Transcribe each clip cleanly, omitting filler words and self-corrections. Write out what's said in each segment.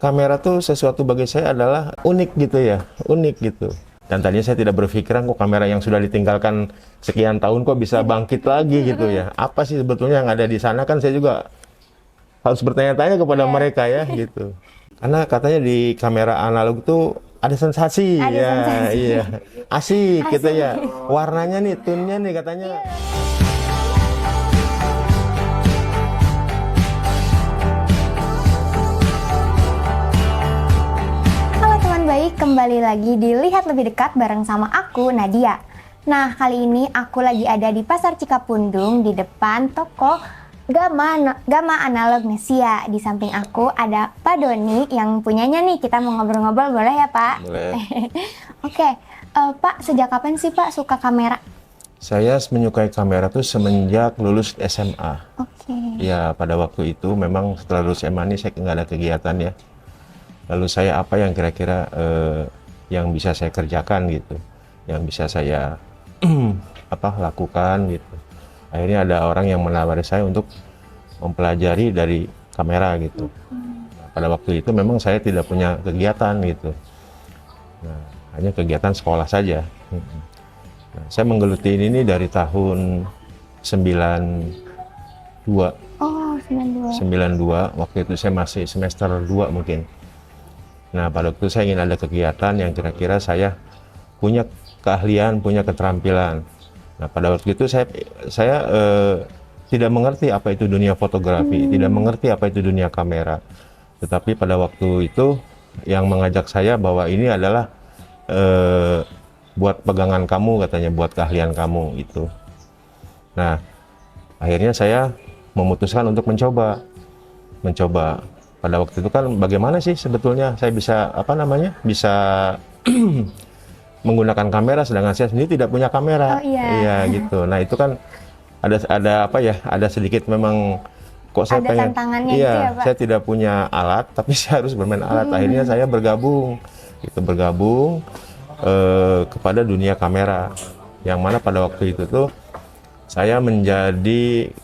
Kamera tuh sesuatu bagi saya adalah unik gitu ya, unik gitu. Dan tadinya saya tidak berpikiran kok kamera yang sudah ditinggalkan sekian tahun kok bisa bangkit lagi gitu ya. Apa sih sebetulnya yang ada di sana, kan saya juga harus bertanya-tanya kepada mereka ya gitu. Karena katanya di kamera analog tuh ada sensasi Ada ya, sensasi. iya. Asik gitu ya. Warnanya nih, tune-nya nih katanya. Halo teman baik, kembali lagi di Lihat Lebih Dekat bareng sama aku, Nadia. Nah, kali ini aku lagi ada di Pasar Cikapundung di depan toko Gamma Analog Nesia. Di samping aku ada Pak Doni yang punyanya nih. Kita mau ngobrol-ngobrol, boleh ya Pak? Boleh. Oke, Pak, sejak kapan sih Pak suka kamera? Saya menyukai kamera tuh semenjak lulus SMA. Oke. Ya, pada waktu itu memang setelah lulus SMA ini saya nggak ada kegiatan ya. Lalu saya apa yang kira-kira yang bisa saya kerjakan gitu, yang bisa saya lakukan gitu. Akhirnya ada orang yang menawari saya untuk mempelajari dari kamera gitu. Nah, pada waktu itu memang saya tidak punya kegiatan gitu. Nah, hanya kegiatan sekolah saja. Nah, saya menggeluti ini dari tahun 92. Oh, 92. 92, waktu itu saya masih semester 2 mungkin. Nah, pada waktu itu saya ingin ada kegiatan yang kira-kira saya punya keahlian, punya keterampilan. Nah, pada waktu itu saya tidak mengerti apa itu dunia fotografi, tidak mengerti apa itu dunia kamera. Tetapi pada waktu itu yang mengajak saya bahwa ini adalah buat pegangan kamu katanya, buat keahlian kamu itu. Nah, akhirnya saya memutuskan untuk mencoba. Pada waktu itu kan bagaimana sih sebetulnya saya bisa bisa menggunakan kamera sedangkan saya sendiri tidak punya kamera. Oh, iya. Iya gitu. Nah, itu kan ada sedikit memang kok saya Ada pengen. tantangannya Iya, gitu ya, Pak? saya tidak punya alat tapi saya harus bermain alat. Akhirnya saya bergabung kepada dunia kamera. Yang mana pada waktu itu tuh saya menjadi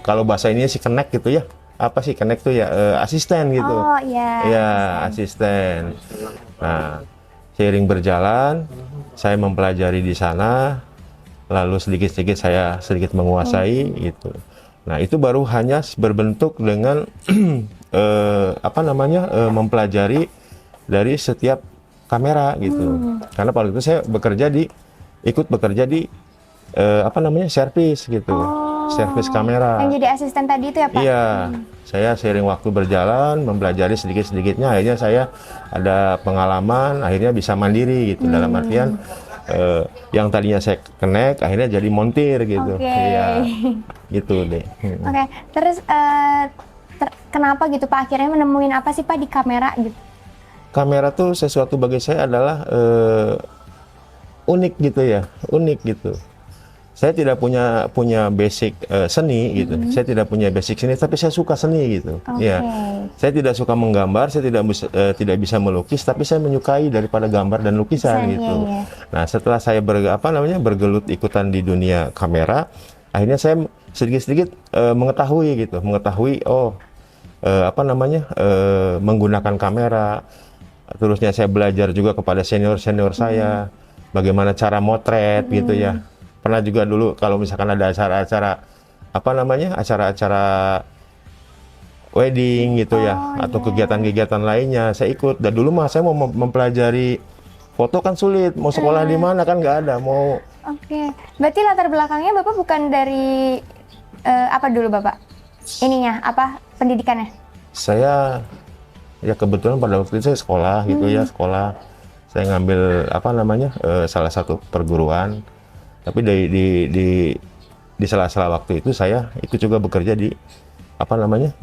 kalau bahasa ini sih connect gitu ya. Apa sih connect tuh ya? Asisten gitu. Oh, iya. Ya, asisten. Nah, seiring berjalan, saya mempelajari di sana, lalu sedikit-sedikit saya menguasai gitu. Nah, itu baru hanya berbentuk dengan mempelajari dari setiap kamera gitu. Karena pada itu saya ikut bekerja di servis gitu. Servis kamera. Yang jadi asisten tadi itu ya Pak? Iya, saya seiring waktu berjalan, mempelajari sedikit-sedikitnya, akhirnya saya ada pengalaman, akhirnya bisa mandiri gitu. Dalam artian, yang tadinya saya connect, akhirnya jadi montir gitu. Oke. Iya, gitu deh. Oke, terus kenapa gitu Pak akhirnya menemuin apa sih Pak di kamera gitu? Kamera tuh sesuatu bagi saya adalah unik gitu ya, unik gitu. Saya tidak punya basic seni gitu. Saya tidak punya basic seni, tapi saya suka seni gitu. Oke. Ya, saya tidak suka menggambar, saya tidak bisa melukis, tapi saya menyukai daripada gambar dan lukisan Iya, gitu. iya. Nah, setelah saya bergelut ikutan di dunia kamera, akhirnya saya sedikit-sedikit mengetahui menggunakan kamera. Terusnya saya belajar juga kepada senior saya, bagaimana cara motret gitu ya. Pernah juga dulu kalau misalkan ada acara-acara wedding gitu ya, atau kegiatan-kegiatan lainnya, saya ikut. Dan dulu mah saya mau mempelajari foto kan sulit, mau sekolah di mana kan nggak ada, mau. Oke, berarti latar belakangnya Bapak bukan dari apa dulu Bapak? Pendidikannya? Saya ya kebetulan pada waktu itu saya sekolah gitu ya, sekolah. Saya ngambil salah satu perguruan. Tapi di sela-sela waktu itu saya ikut juga bekerja di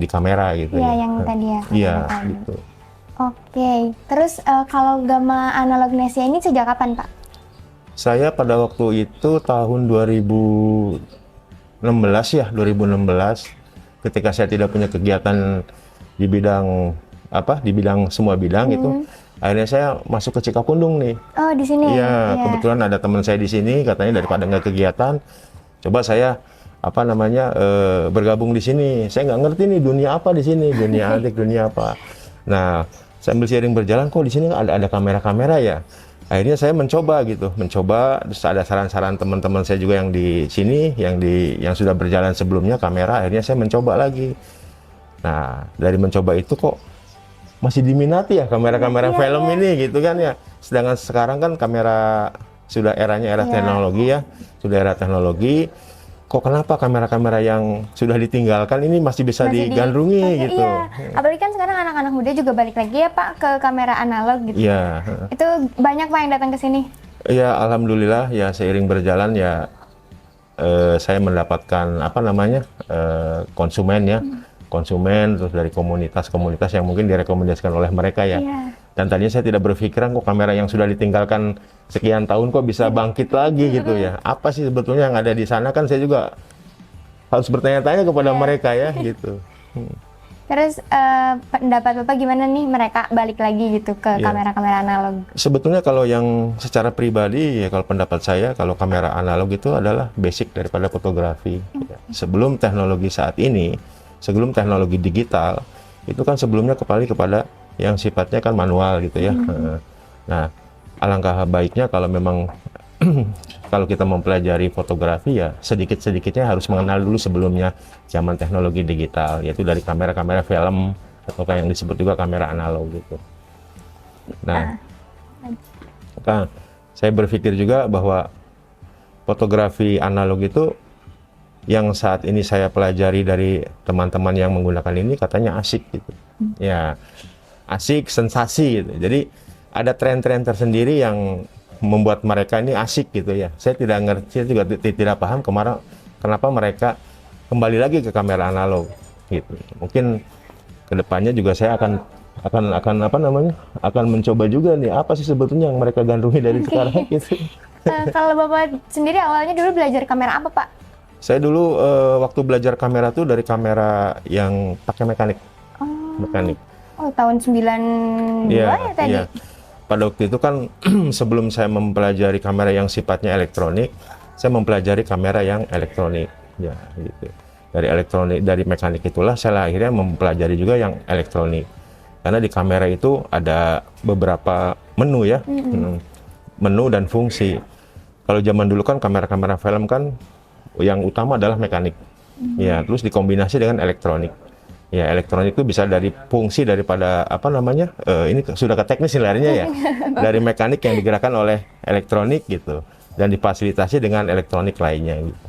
di kamera gitu. Iya, ya. yang tadi ya. Iya, kamera tadi. gitu. Oke, terus kalau Gamma Analog Nesia ini sejak kapan Pak? Saya pada waktu itu tahun 2016 ya, 2016 ketika saya tidak punya kegiatan di bidang semua bidang itu. Akhirnya saya masuk ke Cikapundung nih. Oh, di sini? Iya, kebetulan ada teman saya di sini, katanya daripada nggak kegiatan, coba saya apa namanya bergabung di sini. Saya nggak ngerti nih dunia apa di sini, dunia antik, dunia apa. Nah, sambil seiring berjalan, kok di sini ada kamera-kamera ya. Akhirnya saya mencoba gitu, terus ada saran-saran teman-teman saya juga yang di sini, yang sudah berjalan sebelumnya kamera. Akhirnya saya mencoba lagi. Nah, dari mencoba itu kok masih diminati ya kamera-kamera film ini gitu kan ya. Sedangkan sekarang kan kamera sudah eranya era teknologi ya, sudah era teknologi. Kok kenapa kamera-kamera yang sudah ditinggalkan ini masih bisa digandrungi gitu? Iya. Apalagi kan sekarang anak-anak muda juga balik lagi ya Pak ke kamera analog gitu. Iya. Itu banyak Pak yang datang ke sini. Iya, alhamdulillah ya seiring berjalan ya saya mendapatkan apa namanya konsumen ya, konsumen terus dari komunitas-komunitas yang mungkin direkomendasikan oleh mereka ya. Iya. Dan tadinya saya tidak berpikiran kok kamera yang sudah ditinggalkan sekian tahun kok bisa bangkit lagi gitu ya. Apa sih sebetulnya yang ada di sana, kan saya juga harus bertanya-tanya kepada mereka ya gitu. Terus pendapat Bapak gimana nih mereka balik lagi gitu ke kamera-kamera analog? Sebetulnya kalau yang secara pribadi ya, kalau pendapat saya kalau kamera analog itu adalah basic daripada fotografi. Ya. Sebelum teknologi saat ini, sebelum teknologi digital, itu kan sebelumnya kembali kepada yang sifatnya kan manual gitu ya. Nah, alangkah baiknya kalau memang kalau kita mempelajari fotografi ya sedikit-sedikitnya harus mengenal dulu sebelumnya zaman teknologi digital, yaitu dari kamera-kamera film atau yang disebut juga kamera analog gitu. Nah, saya berpikir juga bahwa fotografi analog itu yang saat ini saya pelajari dari teman-teman yang menggunakan ini katanya asik gitu. Ya, asik, sensasi gitu. Jadi ada tren-tren tersendiri yang membuat mereka ini asik gitu ya. Saya tidak ngerti, saya juga tidak paham kenapa mereka kembali lagi ke kamera analog gitu. Mungkin kedepannya juga saya akan apa namanya? Akan mencoba juga nih apa sih sebetulnya yang mereka gandrungi dari sekarang gitu. Kalau Bapak sendiri awalnya dulu belajar kamera apa Pak? Saya dulu waktu belajar kamera tuh dari kamera yang pakai mekanik. Mekanik. Oh, tahun 92 ya tadi? Iya. Pada waktu itu kan sebelum saya mempelajari kamera yang sifatnya elektronik, saya mempelajari kamera yang elektronik. Ya, gitu. Dari elektronik, dari mekanik itulah saya akhirnya mempelajari juga yang elektronik. Karena di kamera itu ada beberapa menu ya, menu dan fungsi. Kalau zaman dulu kan kamera-kamera film kan yang utama adalah mekanik. Ya, terus dikombinasi dengan elektronik. Ya, elektronik itu bisa dari fungsi daripada apa namanya, ini sudah ke teknis larinya ya, dari mekanik yang digerakkan oleh elektronik gitu, dan difasilitasi dengan elektronik lainnya gitu.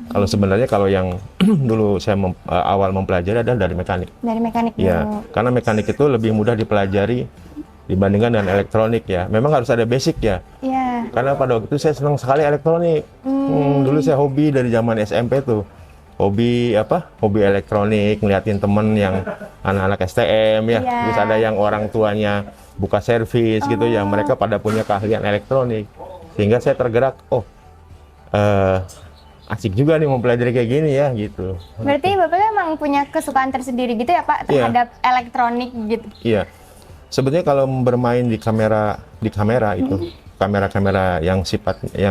Kalau sebenarnya kalau yang dulu saya awal mempelajari adalah dari mekanik. Dari mekanik dulu. Ya, karena mekanik itu lebih mudah dipelajari dibandingkan dengan elektronik ya. Memang harus ada basic ya. Iya. Karena pada waktu itu saya senang sekali elektronik. Dulu saya hobi dari zaman SMP tuh. Hobi elektronik, ngeliatin temen yang anak-anak STM ya, terus ada yang orang tuanya buka servis gitu ya, mereka pada punya keahlian elektronik, sehingga saya tergerak, asik juga nih mempelajari kayak gini ya gitu. Berarti Bapak emang punya kesukaan tersendiri gitu ya Pak terhadap elektronik gitu? Iya, sebetulnya kalau bermain di kamera itu, kamera-kamera yang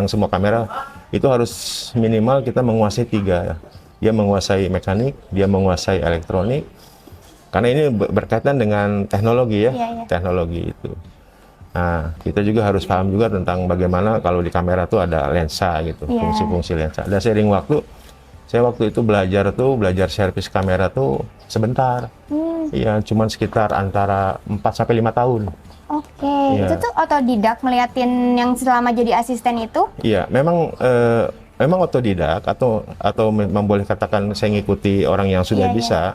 semua kamera itu harus minimal kita menguasai 3 ya. Dia menguasai mekanik, dia menguasai elektronik, karena ini berkaitan dengan teknologi ya, teknologi itu. Nah, kita juga harus paham juga tentang bagaimana kalau di kamera tuh ada lensa gitu, fungsi-fungsi lensa. Dan seiring waktu, saya waktu itu belajar servis kamera tuh sebentar. Iya, cuman sekitar antara 4 sampai 5 tahun. Oke, itu tuh otodidak ngeliatin yang selama jadi asisten itu? Iya, memang otodidak atau boleh katakan saya ngikuti orang yang sudah bisa,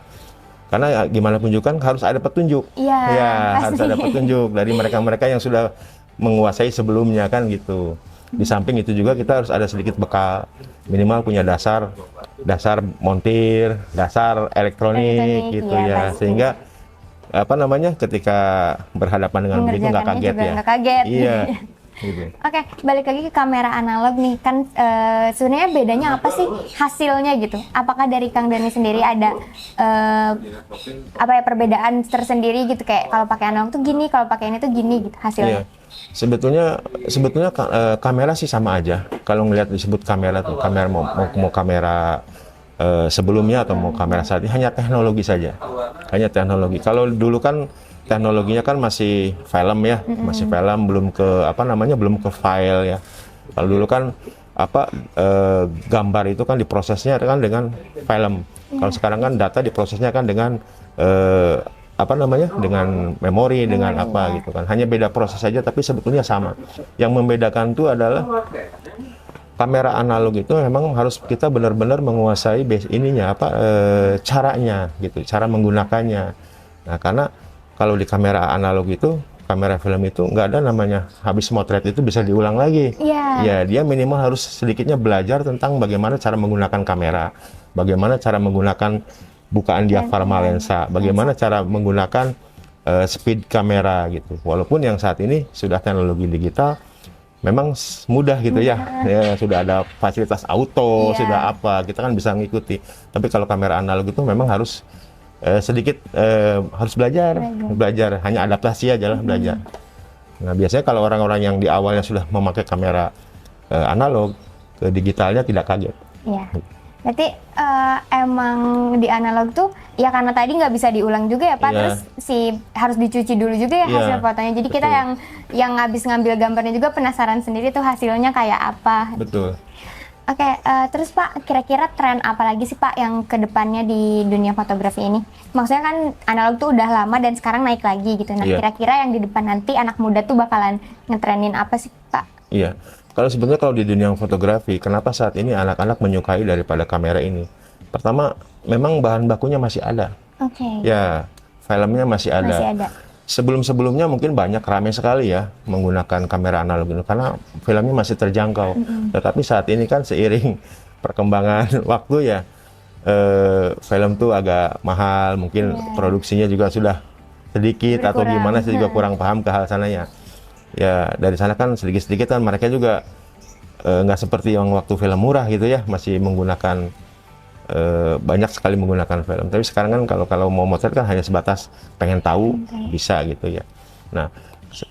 karena gimana pun juga kan harus ada petunjuk. Harus ada petunjuk dari mereka-mereka yang sudah menguasai sebelumnya kan gitu. Di samping itu juga kita harus ada sedikit bekal, minimal punya dasar montir, dasar elektronik gitu ya, sehingga apa namanya ketika berhadapan dengan begitu nggak kaget ya. Nggak kaget. Iya. Gitu. Oke, balik lagi ke kamera analog nih kan, sebenarnya bedanya apa sih hasilnya gitu? Apakah dari Kang Dani sendiri ada perbedaan tersendiri gitu, kayak kalau pakai analog tuh gini, kalau pakai ini tuh gini gitu hasilnya? Sebetulnya kamera sih sama aja. Kalau ngelihat disebut kamera tuh kamera mau kamera sebelumnya atau mau kamera saat ini hanya teknologi saja. Hanya teknologi. Kalau dulu kan teknologinya kan masih film ya, masih film belum ke belum ke file ya. Kalau dulu kan gambar itu kan diprosesnya kan dengan film. Kalau sekarang kan data diprosesnya kan dengan dengan memori, dengan apa gitu kan. Hanya beda proses saja tapi sebetulnya sama. Yang membedakan itu adalah kamera analog itu memang harus kita benar-benar menguasai caranya gitu, cara menggunakannya. Nah, karena kalau di kamera analog itu, kamera film itu nggak ada namanya habis motret itu bisa diulang lagi. Ya, dia minimal harus sedikitnya belajar tentang bagaimana cara menggunakan kamera, bagaimana cara menggunakan bukaan diafragma lensa, bagaimana cara menggunakan speed kamera gitu. Walaupun yang saat ini sudah teknologi digital, memang mudah gitu ya, sudah ada fasilitas auto, sudah apa, kita kan bisa ngikuti. Tapi kalau kamera analog itu memang harus sedikit harus belajar, hanya adaptasi aja lah belajar. Nah, biasanya kalau orang-orang yang di awalnya sudah memakai kamera analog, ke digitalnya tidak kaget. Iya. Berarti emang di analog tuh ya karena tadi nggak bisa diulang juga ya Pak, terus harus dicuci dulu juga ya hasil fotonya. Jadi kita yang habis ngambil gambarnya juga penasaran sendiri tuh hasilnya kayak apa. Betul. Oke, terus Pak, kira-kira tren apa lagi sih Pak yang kedepannya di dunia fotografi ini? Maksudnya kan analog tuh udah lama dan sekarang naik lagi gitu. Nah, kira-kira yang di depan nanti anak muda tuh bakalan ngetrenin apa sih Pak? Iya. Kalau sebenarnya kalau di dunia fotografi, kenapa saat ini anak-anak menyukai daripada kamera ini? Pertama, memang bahan bakunya masih ada. Ya, filmnya masih ada. Sebelum-sebelumnya mungkin banyak ramai sekali ya menggunakan kamera analog ini karena filmnya masih terjangkau. Tetapi saat ini kan seiring perkembangan waktu ya, film tuh agak mahal, mungkin produksinya juga sudah sedikit atau gimana, saya juga kurang paham ke hal sananya. Ya dari sana kan sedikit-sedikit kan mereka juga nggak seperti yang waktu film murah gitu ya, masih menggunakan banyak sekali menggunakan film. Tapi sekarang kan kalau mau motret kan hanya sebatas pengen tahu bisa gitu ya. Nah,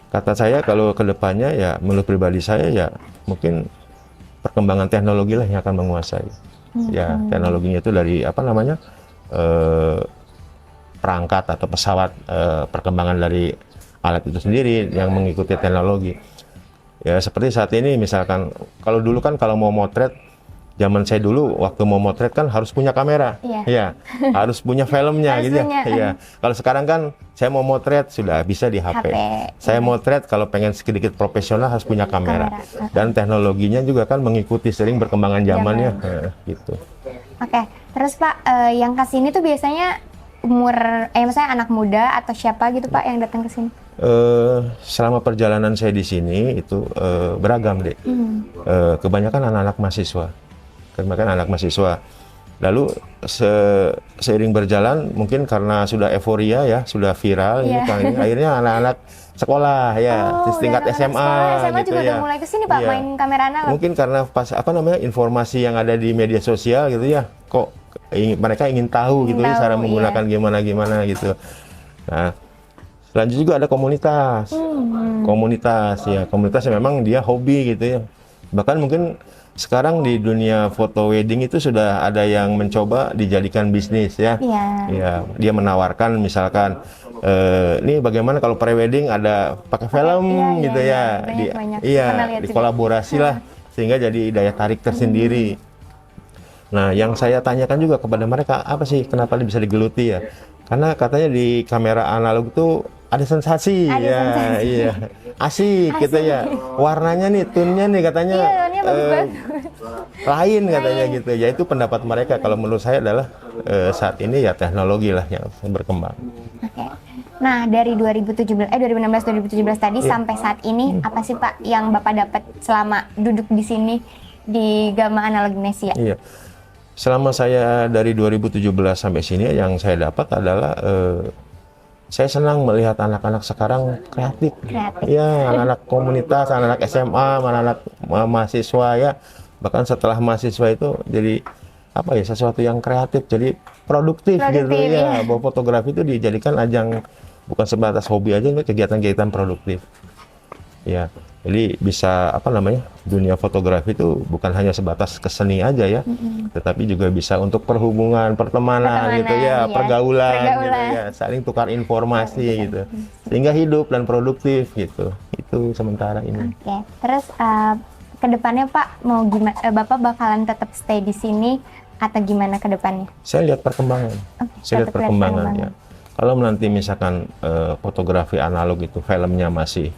kata saya kalau kedepannya ya menurut pribadi saya ya mungkin perkembangan teknologi lah yang akan menguasai. Ya teknologinya itu dari perangkat atau pesawat, perkembangan dari alat itu sendiri yang mengikuti teknologi. Ya seperti saat ini misalkan kalau dulu kan kalau mau motret, zaman saya dulu waktu mau motret kan harus punya kamera, ya harus punya filmnya gitu ya. Kalau sekarang kan saya mau motret sudah bisa di HP. Saya motret kalau pengen sedikit profesional harus punya kamera. Dan teknologinya juga kan mengikuti sering perkembangan zamannya, gitu. Oke, terus Pak, yang kesini tuh biasanya misalnya anak muda atau siapa gitu Pak yang datang ke sini? Selama perjalanan saya di sini itu beragam deh. Kebanyakan anak-anak mahasiswa. Lalu seiring berjalan mungkin karena sudah euforia ya, sudah viral ini akhirnya anak-anak sekolah ya, tingkat SMA gitu juga ya. udah mulai kesini Pak main kamera analog. Mungkin karena informasi yang ada di media sosial gitu ya, kok mereka ingin tahu gitu ya cara menggunakan gimana gitu. Nah, selanjutnya juga ada komunitas. Komunitas yang memang dia hobi gitu ya. Bahkan mungkin sekarang di dunia foto wedding itu sudah ada yang mencoba dijadikan bisnis ya. Ya, dia menawarkan misalkan ini bagaimana kalau pre-wedding ada pakai film gitu ya. Dikolaborasi lah sehingga jadi daya tarik tersendiri. Nah, yang saya tanyakan juga kepada mereka, apa sih kenapa bisa digeluti ya? Karena katanya di kamera analog itu ada sensasi, asik gitu ya. Warnanya nih, tone-nya nih katanya lain katanya gitu. Ya itu pendapat mereka. Kalau menurut saya adalah saat ini ya teknologi lah yang berkembang. Nah, dari 2016-2017 tadi sampai saat ini apa sih Pak yang Bapak dapat selama duduk di sini di Gama Analog Indonesia? Iya. Selama saya dari 2017 sampai sini yang saya dapat adalah saya senang melihat anak-anak sekarang kreatif. Ya, anak-anak komunitas, anak-anak SMA, anak-anak mahasiswa ya. Bahkan setelah mahasiswa itu jadi sesuatu yang kreatif, jadi produktif gitu ya. Bahwa fotografi itu dijadikan ajang bukan sebatas hobi aja, kegiatan-kegiatan produktif. Ya, jadi bisa apa namanya, dunia fotografi itu bukan hanya sebatas keseni aja ya, tetapi juga bisa untuk perhubungan, pertemanan gitu ya, iya. pergaulan gitu Pergaulan. ya, saling tukar informasi gitu, sehingga hidup dan produktif gitu. Itu sementara ini. Oke, terus kedepannya Pak mau gimana? Bapak bakalan tetap stay di sini atau gimana kedepannya? Saya lihat perkembangan, saya lihat tetap lihat perkembangan perkembangan. ya. Kalau nanti misalkan fotografi analog itu filmnya masih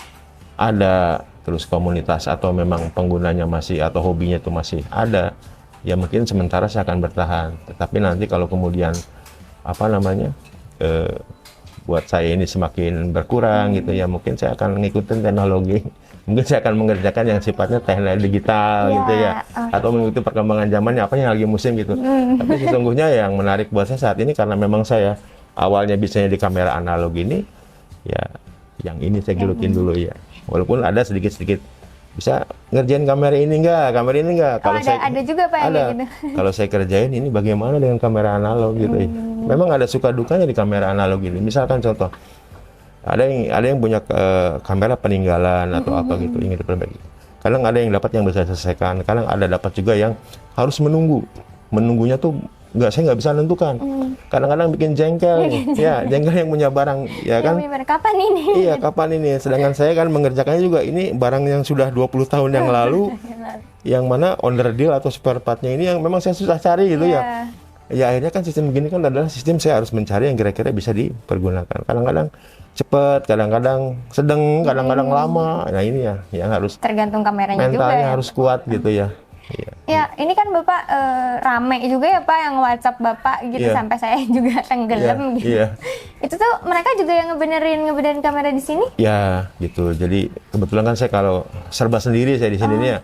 ada, terus komunitas atau memang penggunanya masih atau hobinya itu masih ada, ya mungkin sementara saya akan bertahan. Tetapi nanti kalau kemudian apa namanya buat saya ini semakin berkurang gitu ya, mungkin saya akan ngikutin teknologi. Mungkin saya akan mengerjakan yang sifatnya teknik digital gitu ya, atau mengikuti perkembangan zamannya apa yang lagi musim gitu. Tapi sesungguhnya yang menarik buat saya saat ini karena memang saya awalnya bisanya di kamera analog ini, ya yang ini saya gelutin dulu ya. Walaupun ada sedikit-sedikit bisa ngerjain kamera ini enggak, Kalau ada juga Pak yang ada. kayak gitu. Kalau saya kerjain ini bagaimana dengan kamera analog gitu ya. Memang ada suka dukanya di kamera analog ini. Misalkan contoh, ada yang punya kamera peninggalan atau apa gitu ingin diperbaiki. Kadang ada yang dapat yang bisa selesaikan, kadang ada dapat juga yang harus menunggu. Menunggunya tuh saya nggak bisa menentukan. Kadang-kadang bikin jengkel, ya jengkel yang punya barang, ya kan? Kapan ini? Iya, kapan ini? Sedangkan saya kan mengerjakannya juga ini barang yang sudah 20 tahun yang lalu, yang mana onder deal atau spare partnya ini yang memang saya susah cari gitu ya. Ya akhirnya kan sistem begini kan adalah sistem saya harus mencari yang kira-kira bisa dipergunakan. Kadang-kadang cepat, kadang-kadang sedang, kadang-kadang lama. Nah ini ya, yang harus tergantung kameranya juga. mentalnya Ya? harus kuat gitu ya. Iya. Ya, ini kan Bapak rame juga ya Pak yang WhatsApp Bapak gitu sampai saya juga tenggelam gitu. Iya. Itu tuh mereka juga yang ngebenerin kamera di sini? Ya, gitu. Jadi kebetulan kan saya kalau serba sendiri saya di sini nih ya.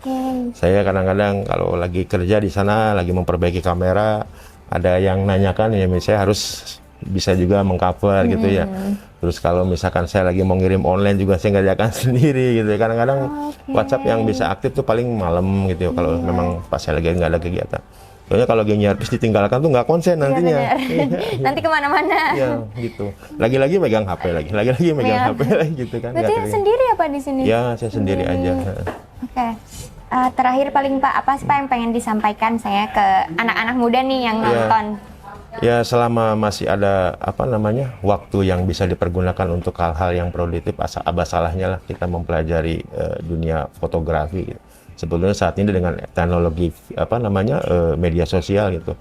Saya kadang-kadang kalau lagi kerja di sana, lagi memperbaiki kamera, ada yang nanyakan ya saya harus bisa juga mengcover gitu ya. Terus kalau misalkan saya lagi mau ngirim online juga saya ngerjakan sendiri gitu ya. Kadang-kadang WhatsApp yang bisa aktif tuh paling malam gitu ya, kalau memang pas saya lagi nggak ada kegiatan. Soalnya kalau lagi nyerpis ditinggalkan tuh nggak konsen nantinya. Nanti kemana-mana. Ya gitu. Lagi-lagi megang HP lagi-lagi megang HP lagi gitu kan. Berarti sendiri apa di sini? Ya saya sendiri aja. Oke. Terakhir paling Pak, apa sih Pak yang pengen disampaikan saya ke anak-anak muda nih yang nonton? Ya selama masih ada apa namanya waktu yang bisa dipergunakan untuk hal-hal yang produktif, abah salahnya lah kita mempelajari dunia fotografi. Gitu. Sebetulnya saat ini dengan teknologi apa namanya media sosial gitu,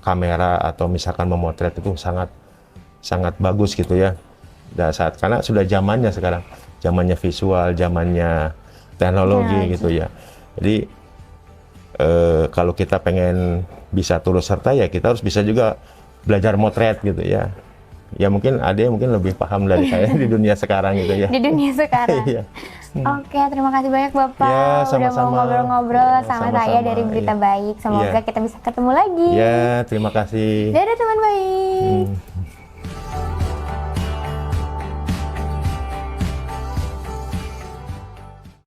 kamera atau misalkan memotret itu sangat bagus gitu ya. Dan karena sudah zamannya sekarang, zamannya visual, zamannya teknologi gitu ya. Jadi kalau kita pengen bisa turut serta ya kita harus bisa juga belajar motret gitu ya. Ya mungkin ada yang mungkin lebih paham dari saya di dunia sekarang gitu ya. Di dunia sekarang. Iya. Oke, terima kasih banyak Bapak Ya, udah mau ngobrol-ngobrol sama saya sama-sama, dari Berita iya. Baik. Semoga Iya. kita bisa ketemu lagi. Ya, terima kasih. Dadah teman baik.